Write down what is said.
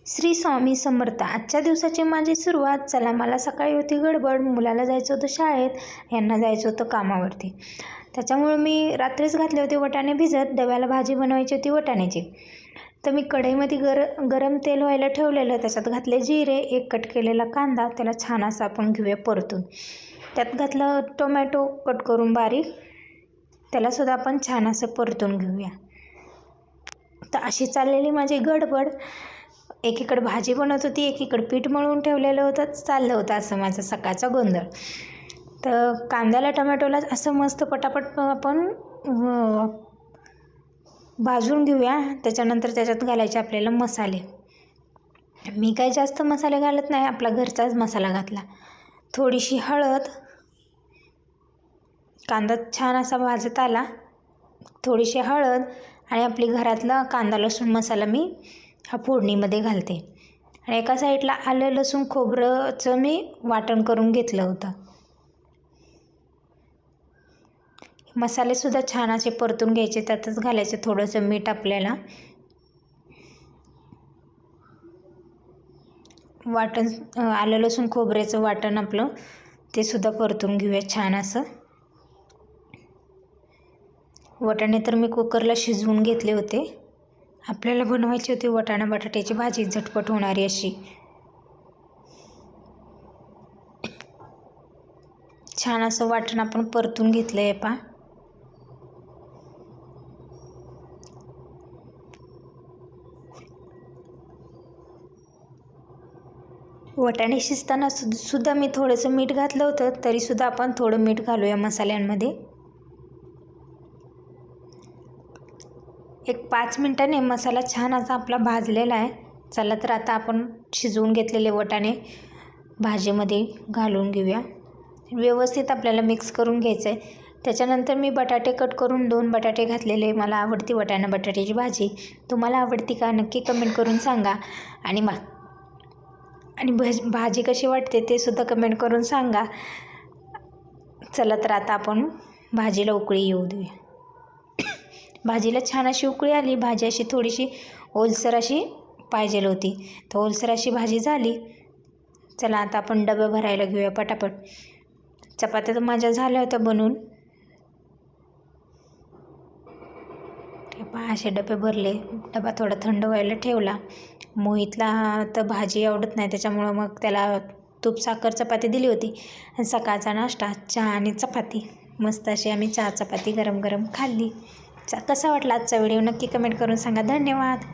श्री स्वामी समर्थ. आजच्या दिवसाची माझी सुरुवात. चला, मला सकाळी होती गडबड, मुलाला जायचं होतं शाळेत, यांना जायचं होतं कामावरती. त्याच्यामुळे मी रात्रीच घातले होते वाटाणे भिजत. डब्याला भाजी बनवायची होती वाटाण्याची. तर मी कढईमध्ये गरम तेल व्हायला ठेवलेलं, त्याच्यात घातले जिरे, एक कट केलेला कांदा, त्याला छान असं आपण घेऊया परतून. त्यात घातलं टोमॅटो कट करून बारीक, त्यालासुद्धा आपण छान असं परतून घेऊया. तर अशी चाललेली माझी गडबड. एकीकडे भाजी बनवत होती, एकीकडे पीठ मळून ठेवलेलं होतं, चाललं होतं असं माझं सकाळचा गोंधळ. तर कांद्याला टोमॅटोला असं मस्त पटापट आपण भाजून घेऊया. त्याच्यानंतर त्याच्यात घालायचे आपल्याला मसाले. मी काही जास्त मसाले घालत नाही, आपला घरचाच मसाला घातला. थोडीशी हळद, कांदा छान असा भाजत आला, थोडीशी हळद आणि आपली घरातला कांदा लसूण मसाला मी हा फोडणीमध्ये घालते. आणि एका साईडला आलं लसूण खोबरंचं मी वाटण करून घेतलं होतं. मसालेसुद्धा छान असे परतून घ्यायचे, त्यातच घालायचं थोडंसं मीठ आपल्याला. वाटण आलं लसूण खोबऱ्याचं वाटण आपलं ते सुद्धा परतून घेऊया छान असं. वाटाणे तर मी कुकरला शिजवून घेतले होते. आपल्याला बनवायची होती वाटाणा बटाट्याची भाजी, झटपट होणारी अशी. छान असं वाटण आपण परतून घेतलं आहे पहा. वाटाणे शिजताना सुद्धा मी थोडंसं मीठ घातलं होतं, तरीसुद्धा आपण थोडं मीठ घालूया मसाल्यांमध्ये. एक 5 मिनिटांनी मसाला छान असा आपला भाजलेला आहे. चला तर आता आपण शिजवून घेतलेले वाटाणे भाजीमध्ये घालून घेऊया. व्यवस्थित आपल्याला मिक्स करून घ्यायचं आहे. त्याच्यानंतर मी बटाटे कट करून 2 बटाटे घातलेले. मला आवडती वाटाणा बटाट्याची भाजी. तुम्हाला आवडती का नक्की कमेंट करून सांगा. आणि भाजी कशी वाटते ते सुद्धा कमेंट करून सांगा. चला तर आता आपण भाजीला उकळी येऊ देऊया. भाजीला छान अशी उकळी आली. भाजी अशी थोडीशी ओलसर अशी पाहिजे होती, तर ओलसर अशी भाजी झाली. चला आता आपण डबे भरायला घेऊया पटापट. चपात्या तर माझ्या झाल्या होत्या बनवून. असे डबे भरले. डबा थोडा थंड व्हायला ठेवला. मोहितला तर भाजी आवडत नाही, त्याच्यामुळं मग त्याला तूप साखर चपाती दिली होती. आणि सकाळचा नाश्ता चहा आणि चपाती. मस्त अशी आम्ही चहा चपाती गरम गरम खाल्ली. कसा वाटला आजचा व्हिडिओ नक्की कमेंट करून सांगा. धन्यवाद.